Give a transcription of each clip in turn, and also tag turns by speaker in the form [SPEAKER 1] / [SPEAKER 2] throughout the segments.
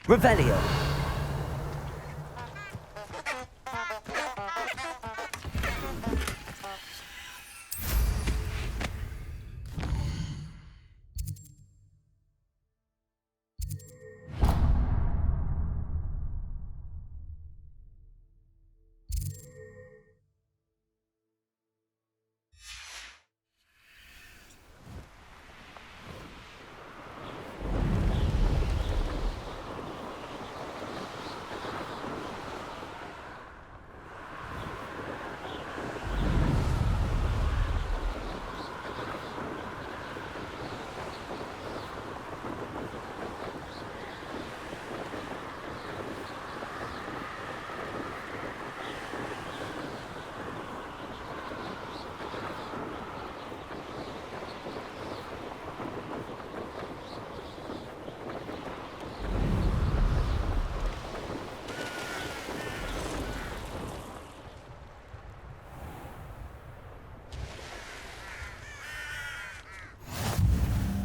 [SPEAKER 1] Revelio.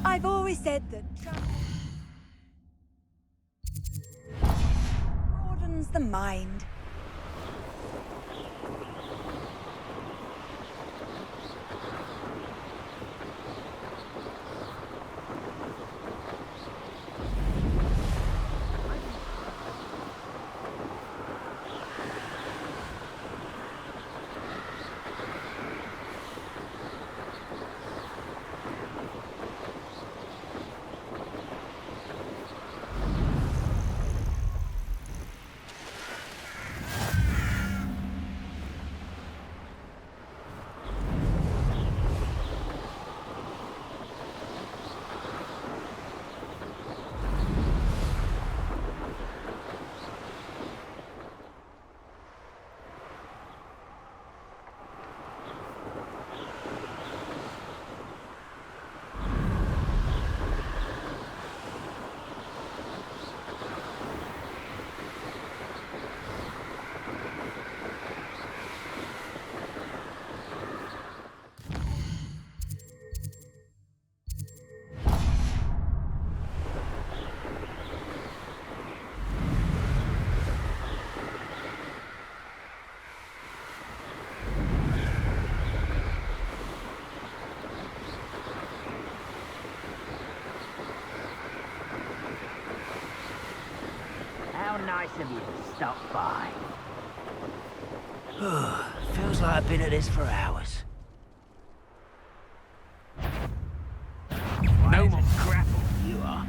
[SPEAKER 2] I've always said that broadens the mind.
[SPEAKER 1] How nice of you to stop by. Feels like I've been at this for hours. No more grapple, you are.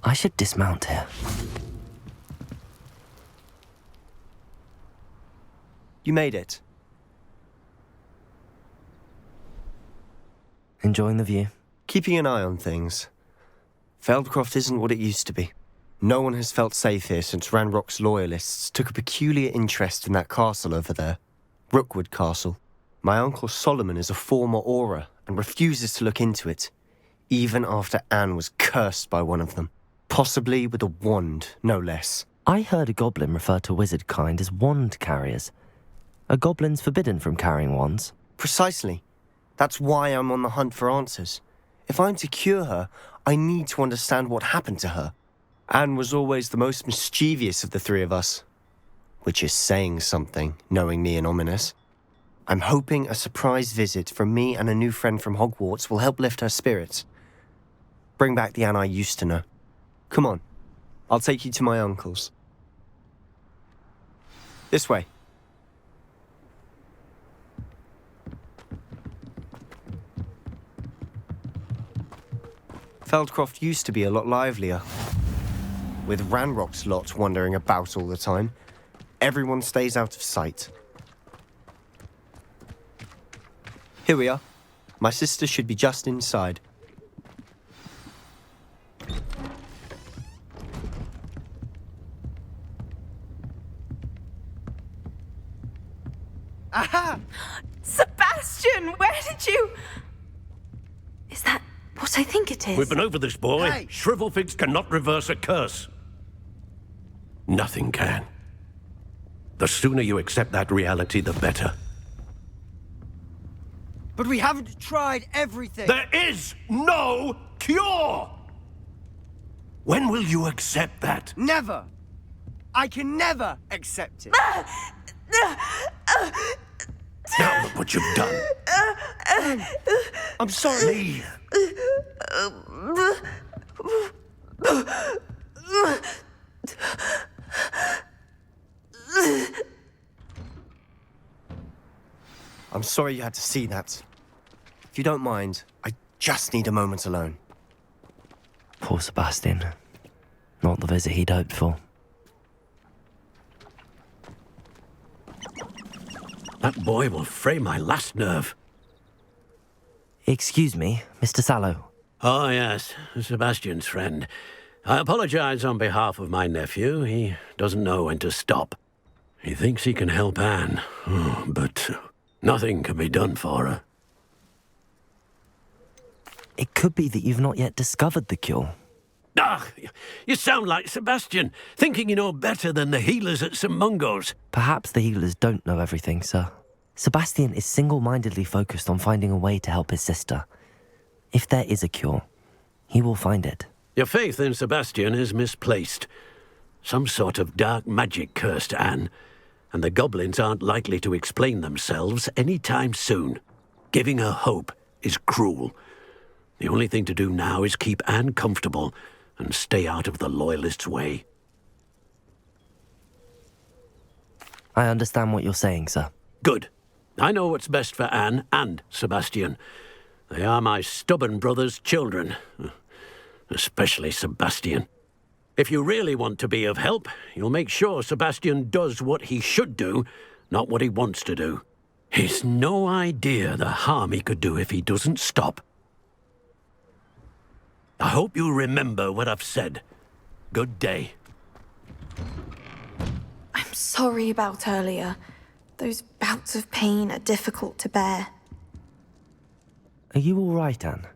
[SPEAKER 1] I should dismount here.
[SPEAKER 3] You made it.
[SPEAKER 1] Enjoying the view?
[SPEAKER 3] Keeping an eye on things. Feldcroft isn't what it used to be. No one has felt safe here since Ranrock's loyalists took a peculiar interest in that castle over there. Rookwood Castle. My uncle Solomon is a former Auror and refuses to look into it, even after Anne was cursed by one of them. Possibly with a wand, no less.
[SPEAKER 1] I heard a goblin refer to wizard kind as wand carriers. Are goblins forbidden from carrying wands?
[SPEAKER 3] Precisely. That's why I'm on the hunt for answers. If I'm to cure her, I need to understand what happened to her. Anne was always the most mischievous of the three of us. Which is saying something, knowing me and ominous. I'm hoping a surprise visit from me and a new friend from Hogwarts will help lift her spirits. Bring back the Anne I used to know. Come on, I'll take you to my uncle's. This way. Feldcroft used to be a lot livelier. With Ranrock's lot wandering about all the time, everyone stays out of sight. Here we are. My sister should be just inside.
[SPEAKER 2] Aha! Sebastian, where did you... Is that what
[SPEAKER 4] I think it is.
[SPEAKER 5] We've been over this, boy.
[SPEAKER 3] Hey!
[SPEAKER 5] Shrivelfigs cannot reverse a curse. Nothing can. The sooner you accept that reality, the better.
[SPEAKER 3] But we haven't tried everything.
[SPEAKER 5] There is no cure! When will you accept that?
[SPEAKER 3] Never. I can never accept it.
[SPEAKER 5] Now look what you've done.
[SPEAKER 3] I'm sorry.
[SPEAKER 5] Leave.
[SPEAKER 3] I'm sorry you had to see that. If you don't mind, I just need a moment alone.
[SPEAKER 1] Poor Sebastian. Not the visit he'd hoped for.
[SPEAKER 5] That boy will fray my last nerve.
[SPEAKER 1] Excuse me, Mr. Sallow.
[SPEAKER 5] Oh, yes, Sebastian's friend. I apologize on behalf of my nephew. He doesn't know when to stop. He thinks he can help Anne, but nothing can be done for her.
[SPEAKER 1] It could be that you've not yet discovered the cure.
[SPEAKER 5] Ah, you sound like Sebastian, thinking you know better than the healers at St. Mungo's.
[SPEAKER 1] Perhaps the healers don't know everything, sir. Sebastian is single-mindedly focused on finding a way to help his sister. If there is a cure, he will find it.
[SPEAKER 5] Your faith in Sebastian is misplaced. Some sort of dark magic cursed Anne, and the goblins aren't likely to explain themselves any time soon. Giving her hope is cruel. The only thing to do now is keep Anne comfortable and stay out of the Loyalists' way.
[SPEAKER 1] I understand what you're saying, sir.
[SPEAKER 5] Good. I know what's best for Anne and Sebastian. They are my stubborn brother's children. Especially Sebastian. If you really want to be of help, you'll make sure Sebastian does what he should do, not what he wants to do. He's no idea the harm he could do if he doesn't stop. I hope you'll remember what I've said. Good day.
[SPEAKER 4] I'm sorry about earlier. Those bouts of pain are difficult to bear.
[SPEAKER 1] Are you all right, Anne?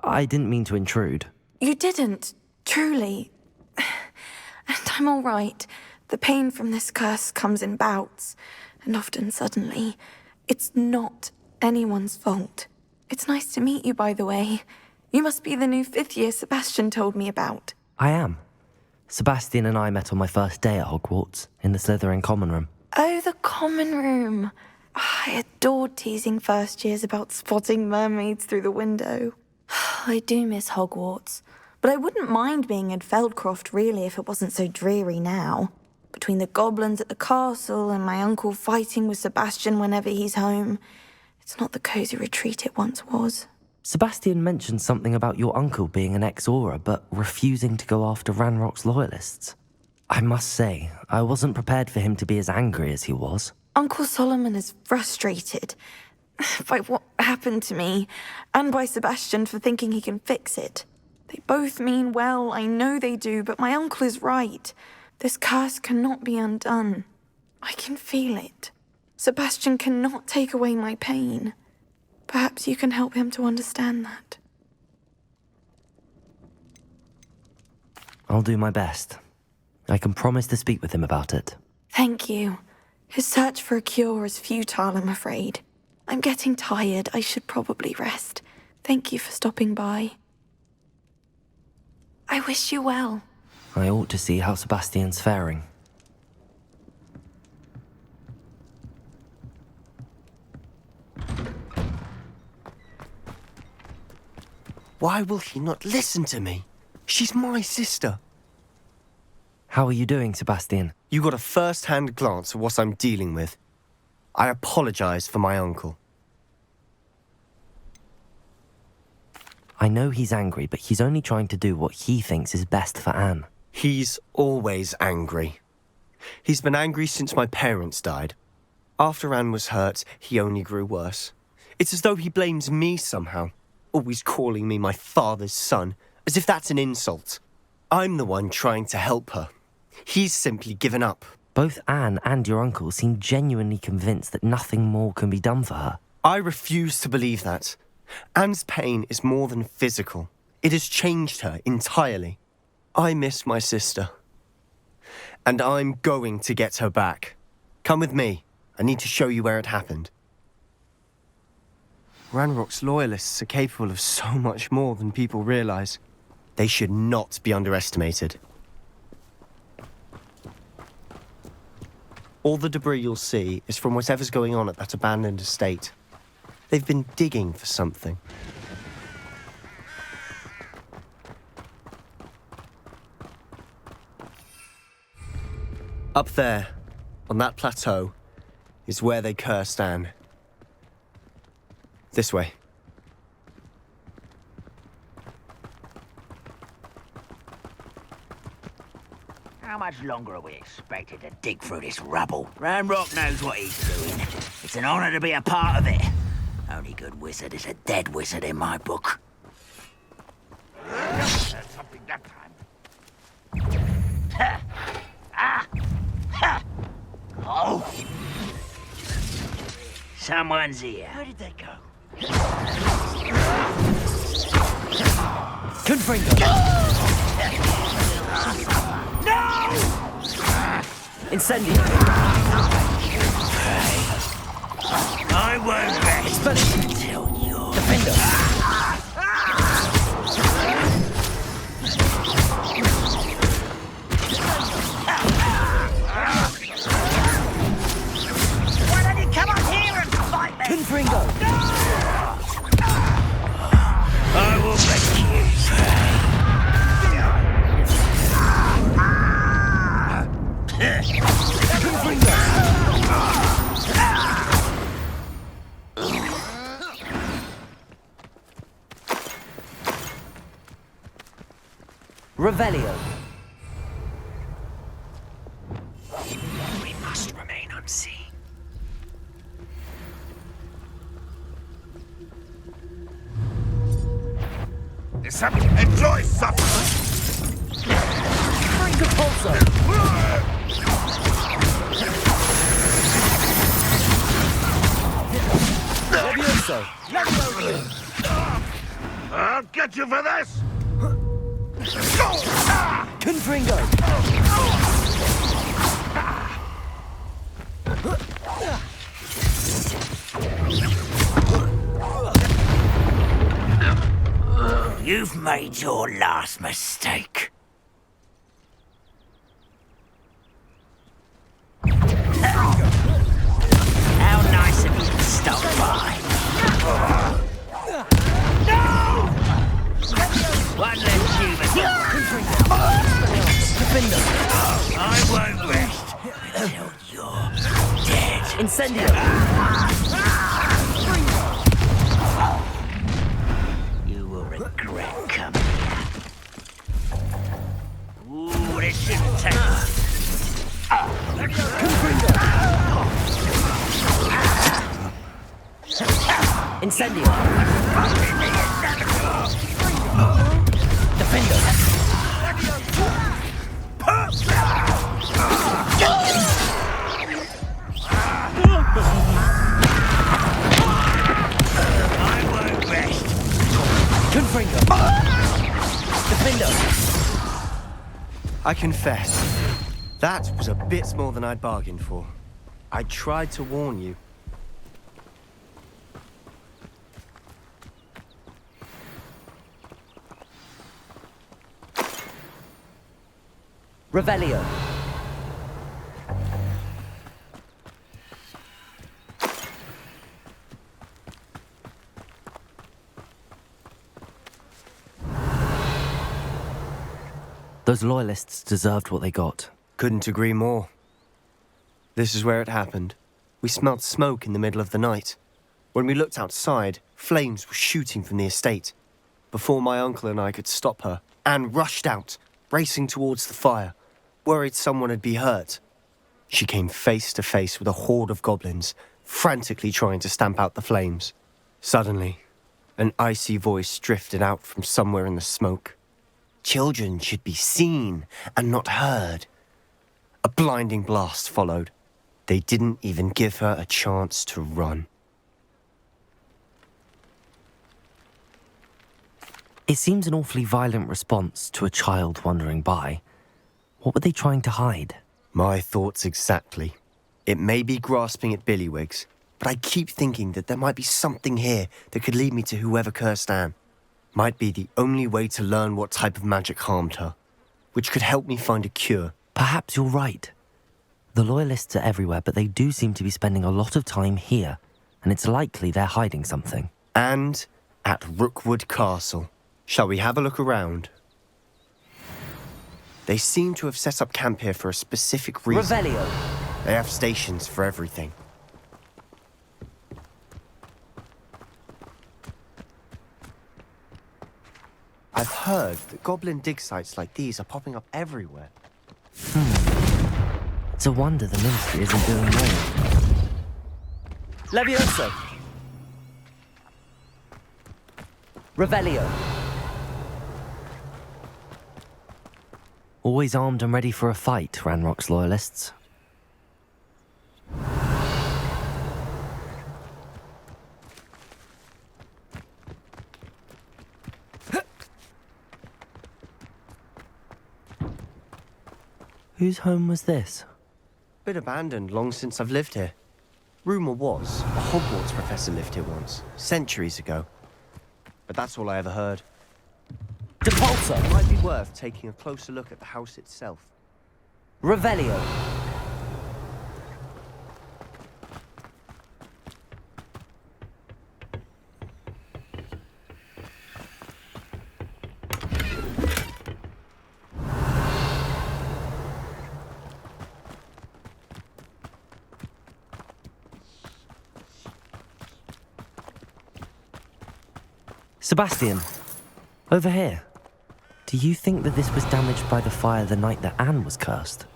[SPEAKER 1] I didn't mean to intrude.
[SPEAKER 4] You didn't, truly. And I'm all right. The pain from this curse comes in bouts, and often suddenly. It's not anyone's fault. It's nice to meet you, by the way. You must be the new fifth year Sebastian told me about.
[SPEAKER 1] I am. Sebastian and I met on my first day at Hogwarts, in the Slytherin common room.
[SPEAKER 4] Oh, the common room. I adored teasing first years about spotting mermaids through the window. I do miss Hogwarts, but I wouldn't mind being in Feldcroft, really, if it wasn't so dreary now. Between the goblins at the castle and my uncle fighting with Sebastian whenever he's home, it's not the cosy retreat it once was.
[SPEAKER 1] Sebastian mentioned something about your uncle being an ex-Auror, but refusing to go after Ranrock's loyalists. I must say, I wasn't prepared for him to be as angry as he was.
[SPEAKER 4] Uncle Solomon is frustrated by what happened to me, and by Sebastian for thinking he can fix it. They both mean well, I know they do, but my uncle is right. This curse cannot be undone. I can feel it. Sebastian cannot take away my pain. Perhaps you can help him to understand that.
[SPEAKER 1] I'll do my best. I can promise to speak with him about it.
[SPEAKER 4] Thank you. His search for a cure is futile, I'm afraid. I'm getting tired. I should probably rest. Thank you for stopping by. I wish you well.
[SPEAKER 1] I ought to see how Sebastian's faring.
[SPEAKER 3] Why will he not listen to me? She's my sister.
[SPEAKER 1] How are you doing, Sebastian?
[SPEAKER 3] You got a first-hand glance at what I'm dealing with. I apologize for my uncle.
[SPEAKER 1] I know he's angry, but he's only trying to do what he thinks is best for Anne.
[SPEAKER 3] He's always angry. He's been angry since my parents died. After Anne was hurt, he only grew worse. It's as though he blames me somehow, always calling me my father's son, as if that's an insult. I'm the one trying to help her. He's simply given up.
[SPEAKER 1] Both Anne and your uncle seem genuinely convinced that nothing more can be done for her.
[SPEAKER 3] I refuse to believe that. Anne's pain is more than physical. It has changed her entirely. I miss my sister. And I'm going to get her back. Come with me. I need to show you where it happened. Ranrock's loyalists are capable of so much more than people realize. They should not be underestimated. All the debris you'll see is from whatever's going on at that abandoned estate. They've been digging for something. Up there, on that plateau, is where they cursed Anne. This way.
[SPEAKER 6] How much longer are we expected to dig through this rubble? Ranrock knows what he's doing. It's an honor to be a part of it. Only good wizard is a dead wizard in my book. Something that time. Ha! Ah! Ha! Oh! Someone's here. Where did they go?
[SPEAKER 1] Confringo!
[SPEAKER 6] No!
[SPEAKER 1] Incendio!
[SPEAKER 6] I won't rest until you're...
[SPEAKER 1] Defender!
[SPEAKER 6] Why don't you come up here and fight me?
[SPEAKER 1] Confringo!
[SPEAKER 6] I will make you
[SPEAKER 1] Revelio.
[SPEAKER 6] We must remain unseen.
[SPEAKER 7] Enjoy suffering!
[SPEAKER 1] Bring the pulsar! Levioso!
[SPEAKER 7] I'll get you for this!
[SPEAKER 1] Confringo!
[SPEAKER 6] You've made your last mistake. How nice of you to stop by. No! One less human.
[SPEAKER 1] Defender!
[SPEAKER 6] I won't rest until you're dead.
[SPEAKER 1] Incendio!
[SPEAKER 6] You will regret coming here. Ooh, this shouldn't take...
[SPEAKER 1] Incendio! Defender!
[SPEAKER 6] I won't rest.
[SPEAKER 1] Confringo! Defender!
[SPEAKER 3] I confess, that was a bit more than I'd bargained for. I tried to warn you.
[SPEAKER 1] Revelio. Those loyalists deserved what they got.
[SPEAKER 3] Couldn't agree more. This is where it happened. We smelled smoke in the middle of the night. When we looked outside, flames were shooting from the estate. Before my uncle and I could stop her, Anne rushed out, racing towards the fire, worried someone had been hurt. She came face to face with a horde of goblins, frantically trying to stamp out the flames. Suddenly, an icy voice drifted out from somewhere in the smoke. Children should be seen and not heard. A blinding blast followed. They didn't even give her a chance to run.
[SPEAKER 1] It seems an awfully violent response to a child wandering by. What were they trying to hide?
[SPEAKER 3] My thoughts exactly. It may be grasping at Billywigs, but I keep thinking that there might be something here that could lead me to whoever cursed Anne. Might be the only way to learn what type of magic harmed her, which could help me find a cure.
[SPEAKER 1] Perhaps you're right. The Loyalists are everywhere, but they do seem to be spending a lot of time here, and it's likely they're hiding something.
[SPEAKER 3] And at Rookwood Castle. Shall we have a look around? They seem to have set up camp here for a specific reason.
[SPEAKER 1] Revelio!
[SPEAKER 3] They have stations for everything. I've heard that goblin dig sites like these are popping up everywhere.
[SPEAKER 1] It's a wonder the Ministry isn't doing more.
[SPEAKER 8] Levioso! Revelio!
[SPEAKER 1] Always armed and ready for a fight, Ranrock's Loyalists. Whose home was this?
[SPEAKER 3] Been abandoned long since I've lived here. Rumour was, a Hogwarts professor lived here once, centuries ago. But that's all I ever heard.
[SPEAKER 8] Depulso!
[SPEAKER 3] It might be worth taking a closer look at the house itself.
[SPEAKER 8] Revelio!
[SPEAKER 1] Sebastian, over here. Do you think that this was damaged by the fire the night that Anne was cursed?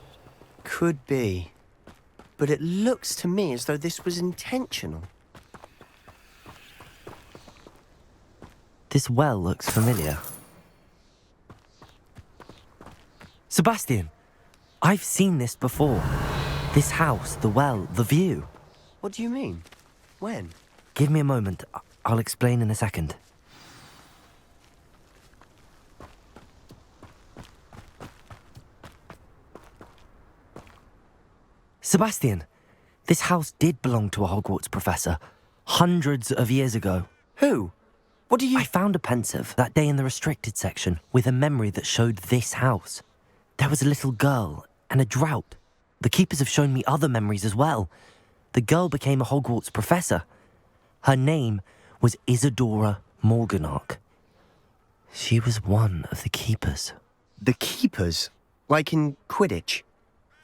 [SPEAKER 3] Could be. But it looks to me as though this was intentional.
[SPEAKER 1] This well looks familiar. Sebastian, I've seen this before. This house, the well, the view.
[SPEAKER 3] What do you mean? When?
[SPEAKER 1] Give me a moment. I'll explain in a second. Sebastian, this house did belong to a Hogwarts professor, hundreds of years ago.
[SPEAKER 3] Who? What do you...
[SPEAKER 1] I found a pensive that day in the restricted section with a memory that showed this house. There was a little girl and a drought. The keepers have shown me other memories as well. The girl became a Hogwarts professor. Her name was Isadora Morganach. She was one of the keepers.
[SPEAKER 3] The keepers? Like in Quidditch?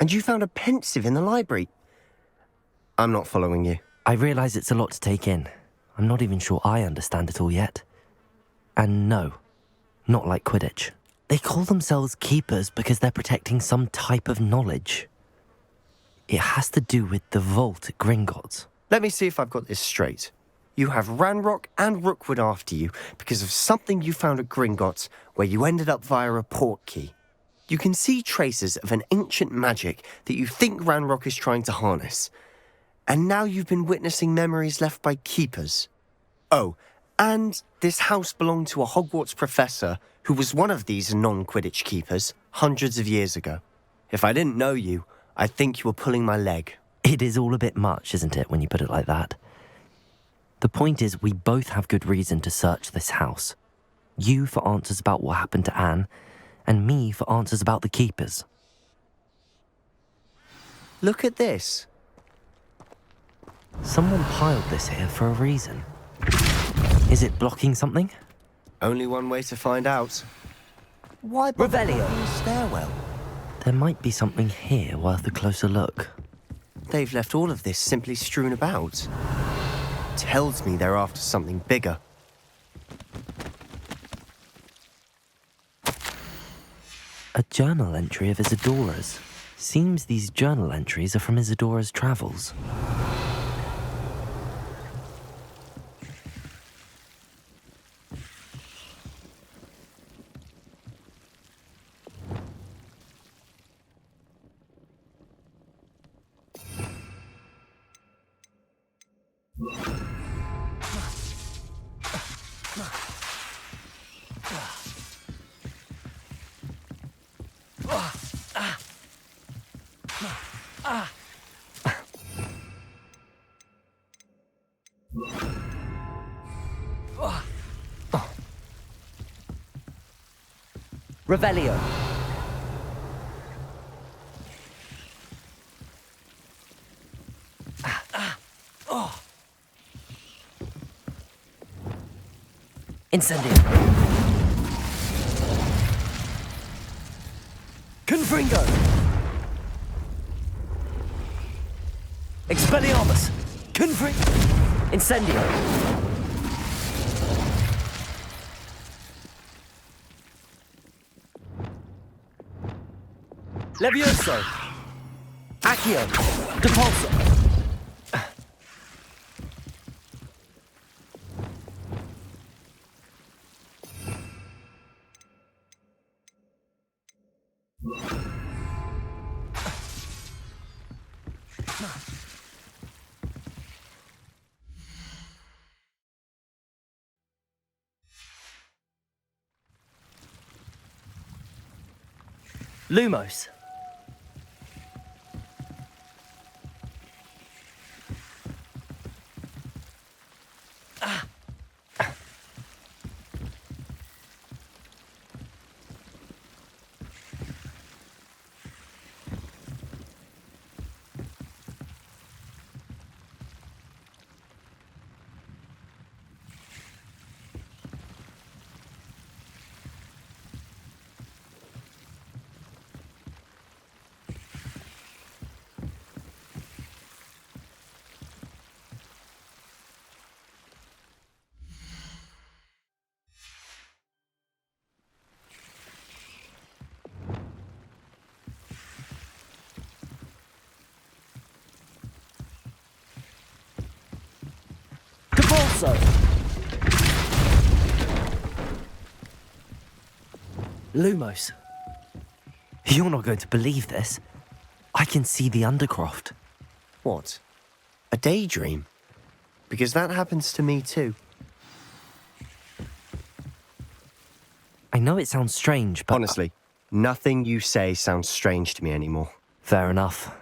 [SPEAKER 3] And you found a pensive in the library? I'm not following you.
[SPEAKER 1] I realise it's a lot to take in. I'm not even sure I understand it all yet. And no, not like Quidditch. They call themselves keepers because they're protecting some type of knowledge. It has to do with the vault at Gringotts.
[SPEAKER 3] Let me see if I've got this straight. You have Ranrock and Rookwood after you because of something you found at Gringotts where you ended up via a port key. You can see traces of an ancient magic that you think Ranrock is trying to harness. And now you've been witnessing memories left by keepers. Oh, and this house belonged to a Hogwarts professor who was one of these non-Quidditch keepers hundreds of years ago. If I didn't know you, I'd think you were pulling my leg.
[SPEAKER 1] It is all a bit much, isn't it, when you put it like that? The point is, we both have good reason to search this house. You for answers about what happened to Anne, and me for answers about the keepers.
[SPEAKER 3] Look at this.
[SPEAKER 1] Someone piled this here for a reason. Is it blocking something?
[SPEAKER 3] Only one way to find out. Why bother
[SPEAKER 8] Revelio.
[SPEAKER 3] blocking a stairwell?
[SPEAKER 1] There might be something here worth a closer look.
[SPEAKER 3] They've left all of this simply strewn about. Tells me they're after something bigger.
[SPEAKER 1] A journal entry of Isadora's. Seems these journal entries are from Isadora's travels.
[SPEAKER 8] Revelio.
[SPEAKER 1] Incendio. Confringo. Expelliarmus. Incendio. Levioso. Accio. Depulso. Lumos. Depulso. Lumos. You're not going to believe this. I can see the Undercroft.
[SPEAKER 3] What? A daydream? Because that happens to me too.
[SPEAKER 1] I know it sounds strange, but...
[SPEAKER 3] Honestly, nothing you say sounds strange to me anymore.
[SPEAKER 1] Fair enough.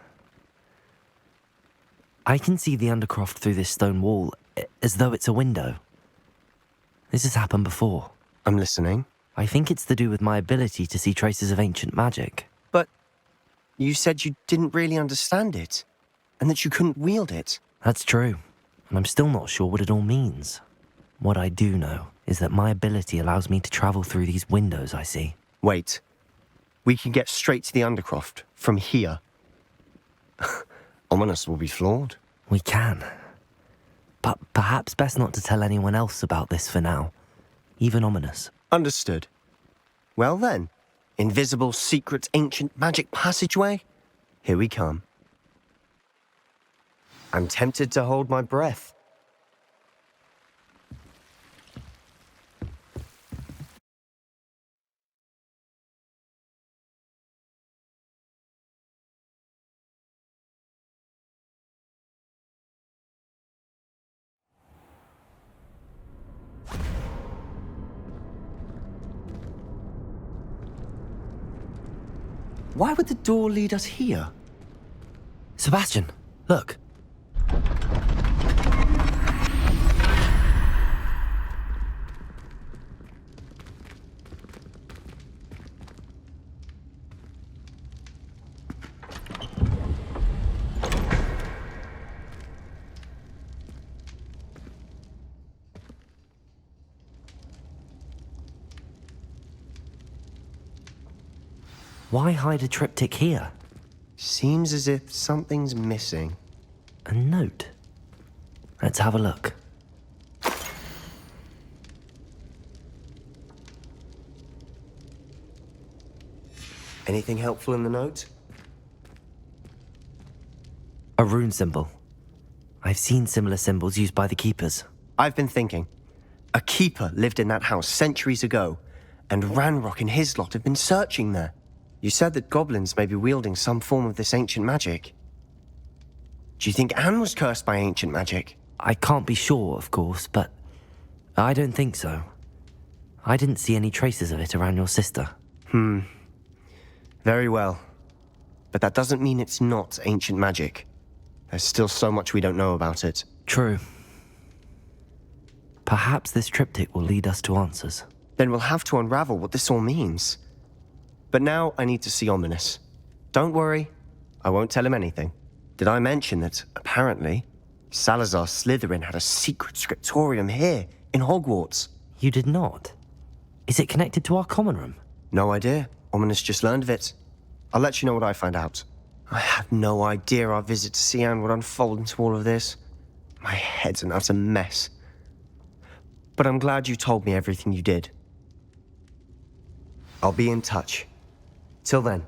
[SPEAKER 1] I can see the Undercroft through this stone wall, as though it's a window. This has happened before.
[SPEAKER 3] I'm listening.
[SPEAKER 1] I think it's to do with my ability to see traces of ancient magic.
[SPEAKER 3] But you said you didn't really understand it, and that you couldn't wield it.
[SPEAKER 1] That's true, and I'm still not sure what it all means. What I do know is that my ability allows me to travel through these windows I see.
[SPEAKER 3] Wait. We can get straight to the Undercroft from here. Ominous will be flawed.
[SPEAKER 1] We can. But perhaps best not to tell anyone else about this for now. Even Ominous.
[SPEAKER 3] Understood. Well then, invisible, secret, ancient magic passageway? Here we come. I'm tempted to hold my breath. Why would the door lead us here?
[SPEAKER 1] Sebastian, look. Why hide a triptych here?
[SPEAKER 3] Seems as if something's missing.
[SPEAKER 1] A note. Let's have a look.
[SPEAKER 3] Anything helpful in the note?
[SPEAKER 1] A rune symbol. I've seen similar symbols used by the keepers.
[SPEAKER 3] I've been thinking. A keeper lived in that house centuries ago, and Ranrock and his lot have been searching there. You said that goblins may be wielding some form of this ancient magic. Do you think Anne was cursed by ancient magic?
[SPEAKER 1] I can't be sure, of course, but I don't think so. I didn't see any traces of it around your sister.
[SPEAKER 3] Very well. But that doesn't mean it's not ancient magic. There's still so much we don't know about it.
[SPEAKER 1] True. Perhaps this triptych will lead us to answers.
[SPEAKER 3] Then we'll have to unravel what this all means. But now I need to see Ominous. Don't worry, I won't tell him anything. Did I mention that, apparently, Salazar Slytherin had a secret scriptorium here, in Hogwarts?
[SPEAKER 1] You did not. Is it connected to our common room?
[SPEAKER 3] No idea. Ominous just learned of it. I'll let you know what I find out. I had no idea our visit to Sian would unfold into all of this. My head's an utter mess. But I'm glad you told me everything you did. I'll be in touch. Till then.